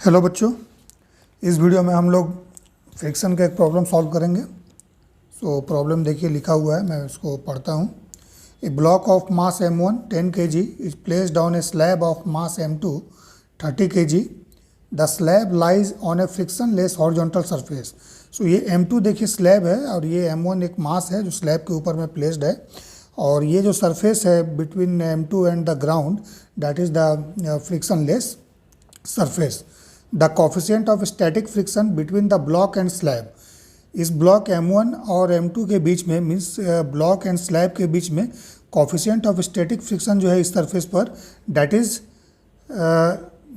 Hello बच्चों, इस video में हम लोग फ्रिक्शन का एक प्रॉब्लम सॉल्व करेंगे। सो प्रॉब्लम देखिए लिखा हुआ है, मैं इसको पढ़ता हूँ। A block of mass m1 10 kg is placed on a slab of mass m2 30 kg। The slab lies on a frictionless horizontal surface. So ये m2 देखिए स्लैब है और ये m1 एक मास है जो स्लैब के ऊपर में प्लेस्ड है, और ये जो सरफेस है between m2 and the ground that is the friction less surface. The coefficient of static friction between the block and slab. इस ब्लॉक m1 और m2 के बीच में मीन्स ब्लॉक एंड स्लैब के बीच में कोफिशिएंट ऑफ स्टैटिक फ्रिक्शन जो है इस surface पर that is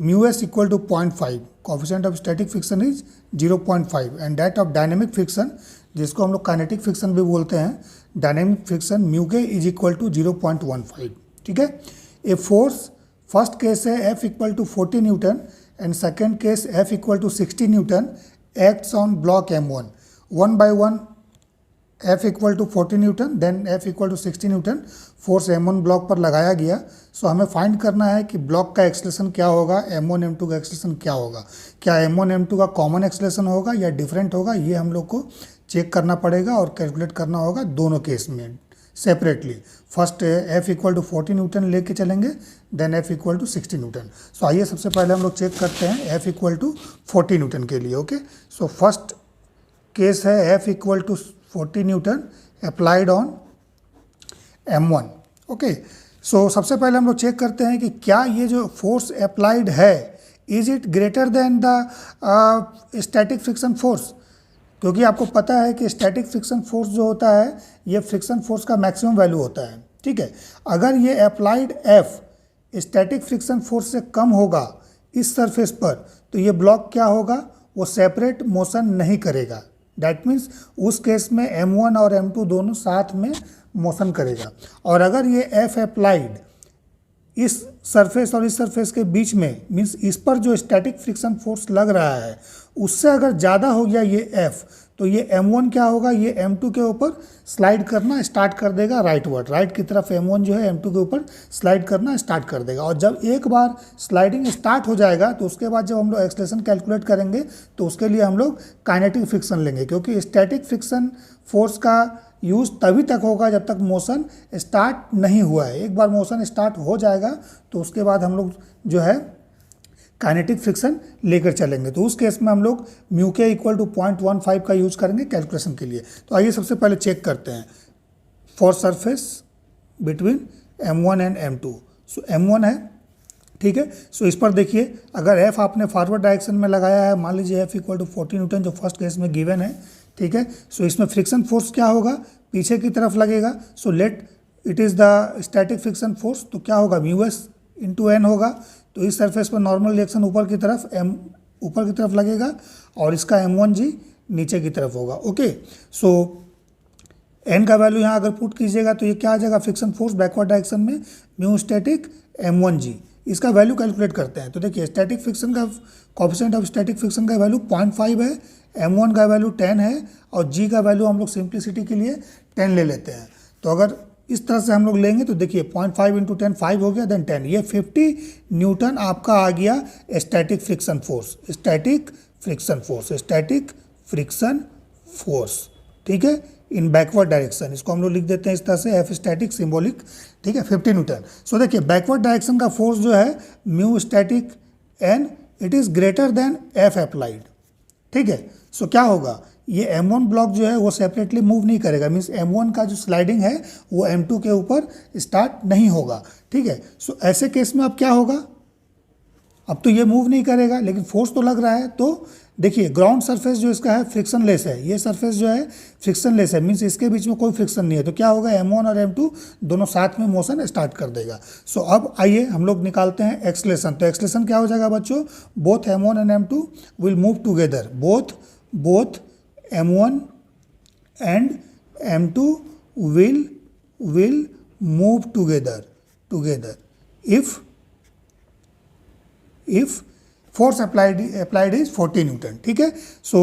mu S equal to 0.5। Coefficient of static friction is 0.5 and that of dynamic friction, जिसको हम लोग काइनेटिक फ्रिक्शन भी बोलते हैं, dynamic friction mu K is equal to 0.15। ठीक है। ए फोर्स फर्स्ट केस है F equal to 40 newton and second case F equal to 60 Newton acts on block M1 one by one। F equal to 40 Newton then F equal to 60 Newton force M1 block पर लगाया गया। सो हमें find करना है कि block का acceleration क्या होगा, M1 M2 का एक्सलेशन क्या होगा, क्या M1 M2 का कॉमन एक्सलेशन होगा या डिफरेंट होगा, ये हम लोग को चेक करना पड़ेगा और कैलकुलेट करना होगा दोनों केस में separately. First F equal to 40 newton लेके चलेंगे, then F equal to 60 newton. So आइए सबसे पहले हम लोग चेक करते हैं F इक्वल टू 40 न्यूटन के लिए। ओके, सो फर्स्ट केस है F equal to 40 newton applied on M1। Okay, so सबसे पहले हम लोग चेक करते हैं कि क्या ये जो फोर्स अप्लाइड है is it greater than the static friction force, क्योंकि आपको पता है कि स्टैटिक फ्रिक्शन फोर्स जो होता है ये फ्रिक्शन फोर्स का मैक्सिमम वैल्यू होता है। ठीक है, अगर ये applied F static friction force से कम होगा इस सरफेस पर तो ये ब्लॉक क्या होगा, वो सेपरेट मोशन नहीं करेगा। दैट मीन्स उस केस में M1 और M2 दोनों साथ में मोशन करेगा। और अगर ये F अप्लाइड इस सरफेस और इस सरफेस के बीच में मीन्स इस पर जो स्टैटिक फ्रिक्शन फोर्स लग रहा है उससे अगर ज़्यादा हो गया ये F, तो ये M1 क्या होगा, ये M2 के ऊपर स्लाइड करना स्टार्ट कर देगा राइटवर्ड, राइट की तरफ M1 जो है M2 के ऊपर स्लाइड करना स्टार्ट कर देगा। और जब एक बार स्लाइडिंग स्टार्ट हो जाएगा तो उसके बाद जब हम लोग एक्सलेशन कैलकुलेट करेंगे तो उसके लिए हम लोग काइनेटिक फ्रिक्शन लेंगे, क्योंकि स्टैटिक फ्रिक्शन फोर्स का यूज़ तभी तक होगा जब तक मोशन स्टार्ट नहीं हुआ है। एक बार मोशन स्टार्ट हो जाएगा तो उसके बाद हम लोग जो है काइनेटिक फ्रिक्शन लेकर चलेंगे। तो उस केस में हम लोग म्यू के इक्वल टू 0.15 का यूज करेंगे कैलकुलेशन के लिए। तो आइए सबसे पहले चेक करते हैं for surface between M1 and M2। सो M1 है, ठीक है। सो इस पर देखिए, अगर F आपने फॉरवर्ड डायरेक्शन में लगाया है, मान लीजिए F इक्वल टू 40 न्यूटन जो फर्स्ट केस में गिवन है, ठीक है। सो इसमें फ्रिक्शन फोर्स क्या होगा, पीछे की तरफ लगेगा। So let it is the static friction force, तो क्या होगा म्यू एस इंटू एन होगा। तो इस सरफेस पर नॉर्मल रिएक्शन ऊपर की तरफ लगेगा और इसका M1G नीचे की तरफ होगा। ओके, सो एन का वैल्यू यहाँ अगर पुट कीजिएगा तो ये क्या आ जाएगा, फ्रिक्शन फोर्स बैकवर्ड डायरेक्शन में म्यू स्टैटिक M1G। इसका वैल्यू कैलकुलेट करते हैं। तो देखिए स्टैटिक फ्रिक्शन का कोफिशिएंट ऑफ स्टैटिक फ्रिक्शन का वैल्यू 0.5 है, M1 का वैल्यू 10 है और G का वैल्यू हम लोग सिंप्लिसिटी के लिए 10 ले लेते हैं। तो अगर इस तरह से हम लोग लेंगे तो देखिए 0.5 इंटू 10 5 हो गया, देन 10, ये 50 न्यूटन आपका आ गया static friction force, static friction force, static friction force. ठीक है, इन बैकवर्ड डायरेक्शन, इसको हम लोग लिख देते हैं इस तरह से F स्टैटिक सिंबॉलिक, ठीक है, 50 न्यूटन। सो देखिए बैकवर्ड डायरेक्शन का फोर्स जो है mu static N it is greater than F applied. ठीक है, सो क्या होगा, ये M1 ब्लॉक जो है वो सेपरेटली मूव नहीं करेगा, मीन्स M1 का जो स्लाइडिंग है वो M2 के ऊपर स्टार्ट नहीं होगा। ठीक है, सो ऐसे केस में अब क्या होगा, अब तो ये मूव नहीं करेगा लेकिन फोर्स तो लग रहा है। तो देखिए ग्राउंड सरफेस जो इसका है फ्रिक्शन लेस है, ये सरफेस जो है फ्रिक्शन लेस है, मीन्स इसके बीच में कोई फ्रिक्शन नहीं है। तो क्या होगा, M1 और M2 दोनों साथ में मोशन स्टार्ट कर देगा। सो अब आइए हम लोग निकालते हैं एक्सलेशन। तो एक्सलेशन क्या हो जाएगा बच्चों, both M1 and M2 will move together, both M1 and M2 will move together if force applied is 40 Newton. ठीक है, सो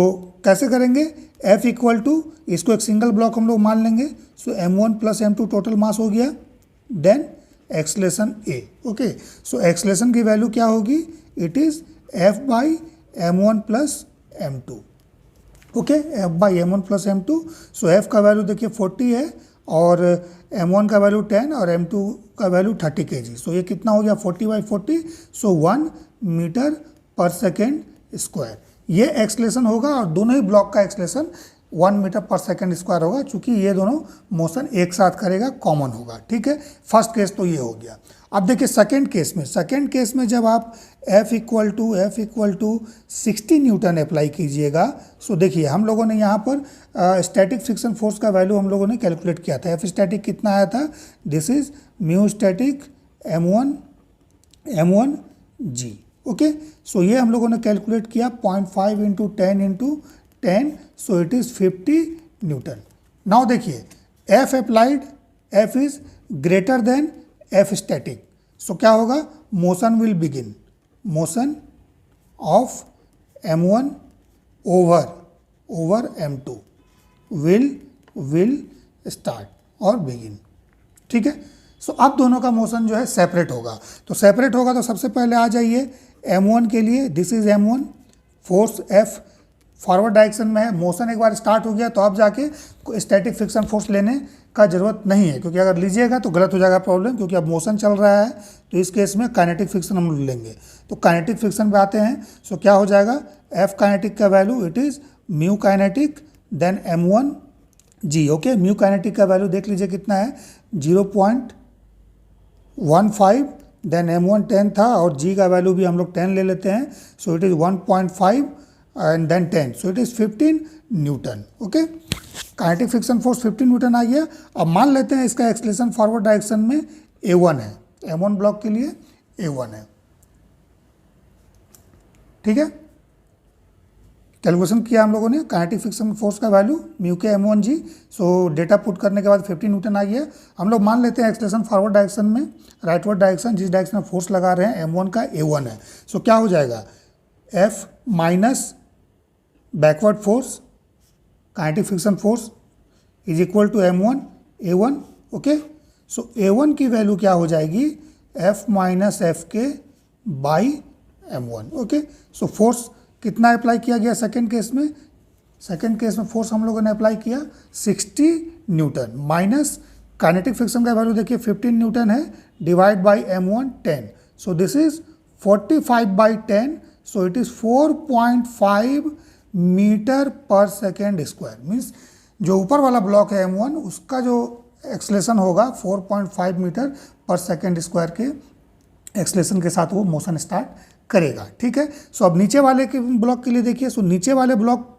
कैसे करेंगे, F इक्वल टू, इसको एक सिंगल ब्लॉक हम लोग मान लेंगे। सो M1 plus M2 total mass हो गया, then acceleration A। Okay, so acceleration की वैल्यू क्या होगी, it is F by m1 plus m2, okay, F by m1 plus m2। So F का वैल्यू देखिए 40 है और m1 का वैल्यू 10 और m2 का वैल्यू 30 kg। सो ये कितना हो गया 40/40, सो 1 मीटर पर सेकेंड स्क्वायर। ये एक्सलेशन होगा और दोनों ही ब्लॉक का acceleration 1 metre per second square होगा, चूंकि ये दोनों मोशन एक साथ करेगा, कॉमन होगा, ठीक है। फर्स्ट केस तो ये हो गया। अब देखिए सेकेंड केस में जब आप F equal to 60 newton apply कीजिएगा, सो देखिए हम लोगों ने यहाँ पर स्टैटिक फ्रिक्शन फोर्स का वैल्यू हम लोगों ने कैलकुलेट किया था। F स्टैटिक कितना आया था, this is mu static m1 g, okay. So ये हम लोगों ने कैलकुलेट किया 0.5 into 10, so it is 50 newton. Now देखिए F applied, F is greater than F static, so क्या होगा, motion will begin, motion of m1 over m2 will start और begin, ठीक है। सो अब दोनों का मोशन जो है सेपरेट होगा। तो सबसे पहले आ जाइए m1 के लिए, this is m1, force F forward direction में है, मोशन एक बार स्टार्ट हो गया तो अब जाके स्टैटिक फ्रिक्शन फोर्स लेने का ज़रूरत नहीं है, क्योंकि अगर लीजिएगा तो गलत हो जाएगा प्रॉब्लम, क्योंकि अब मोशन चल रहा है। तो इस केस में काइनेटिक फ्रिक्शन हम लेंगे। तो काइनेटिक फ्रिक्शन पे आते हैं। सो क्या हो जाएगा, एफ काइनेटिक का value it is mu kinetic then m1 g, okay. Mu kinetic का वैल्यू देख लीजिए कितना है, 0.15, देन m1 10 था और g का वैल्यू भी हम लोग 10 ले लेते हैं। So it is 1.5 and then 10, so it is 15 newton, okay. Kinetic friction force 15 newton आ गया। अब मान लेते हैं इसका एक्सलेशन फॉरवर्ड डायरेक्शन में A1 है, M1 ब्लॉक के लिए A1 है, ठीक है। कैलकुलेशन किया हम लोगों ने काइनेटिक फ्रिक्शन फोर्स का वैल्यू म्यू के m1 g। सो डेटा पुट करने के बाद 50 न्यूटन आ गया। हम लोग मान लेते हैं एक्सलेशन फॉरवर्ड डायरेक्शन में, राइटवर्ड डायरेक्शन, जिस डायरेक्शन में फोर्स लगा रहे हैं m1 का A1 है। सो क्या हो जाएगा, F minus backward force kinetic friction force is equal to m1 A1, okay. So A1 की वैल्यू क्या हो जाएगी, F minus F K by m1, okay. So force कितना अप्लाई किया गया सेकेंड केस में फोर्स हम लोगों ने अप्लाई किया 60 न्यूटन, माइनस काइनेटिक फ्रिक्शन का वैल्यू देखिए 15 न्यूटन है, divide by m1 10, so this is 45/10, so it is 4.5 metre per second square. Means जो ऊपर वाला ब्लॉक है m1 उसका जो एक्सलेशन होगा 4.5 मीटर पर सेकेंड स्क्वायर के एक्सलेशन के साथ वो मोशन स्टार्ट करेगा, ठीक है। सो अब नीचे वाले के ब्लॉक के लिए देखिए। सो नीचे वाले ब्लॉक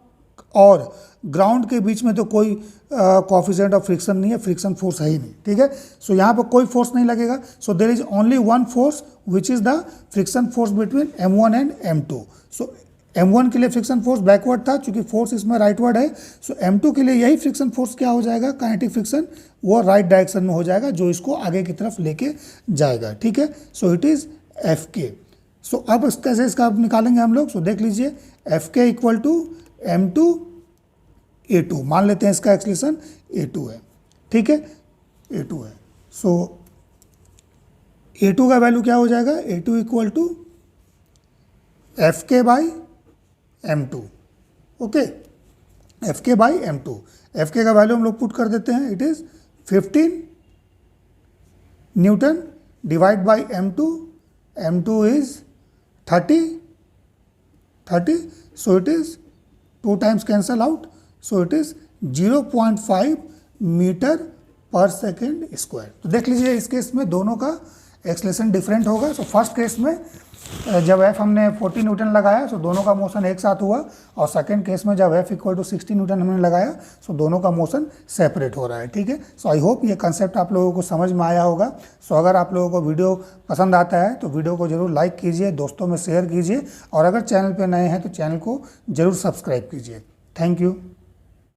और ग्राउंड के बीच में तो कोई कोएफिशिएंट ऑफ फ्रिक्शन नहीं है, फ्रिक्शन फोर्स है ही नहीं, ठीक है। सो यहाँ पर कोई फोर्स नहीं लगेगा। So there is only one force which is the friction force between m1 and m2। सो m1 के लिए फ्रिक्शन फोर्स बैकवर्ड था, चूंकि फोर्स इसमें राइटवर्ड है। सो m2 के लिए यही फ्रिक्शन फोर्स क्या हो जाएगा, काइनेटिक फ्रिक्शन, वो राइट डायरेक्शन में हो जाएगा, जो इसको आगे की तरफ लेके जाएगा, ठीक है। सो इट इज़ Fk। सो अब कैसे इसका आप निकालेंगे हम लोग। सो देख लीजिए Fk equal to m2 A2, मान लेते हैं इसका एक्सलेशन A2 है, ठीक है, A2 है। सो A2 का वैल्यू क्या हो जाएगा, A2 equal to Fk by m2, okay, Fk by m2। Fk का वैल्यू हम लोग पुट कर देते हैं, it is 15 newton divide by m2 is 30, so it is 2 times cancel out, so it is 0.5 metre per second square. तो देख लीजिए इस केस में दोनों का एक्सलेशन डिफरेंट होगा। सो फर्स्ट केस में जब F हमने 40 न्यूटन लगाया, सो दोनों का मोशन एक साथ हुआ, और सेकेंड केस में जब F इक्वल टू 60 न्यूटन हमने लगाया, सो दोनों का मोशन सेपरेट हो रहा है, ठीक है। सो आई होप ये कंसेप्ट आप लोगों को समझ में आया होगा। सो अगर आप लोगों को वीडियो पसंद आता है तो वीडियो को जरूर लाइक कीजिए, दोस्तों में शेयर कीजिए, और अगर चैनल पर नए हैं तो चैनल को जरूर सब्सक्राइब कीजिए। Thank you.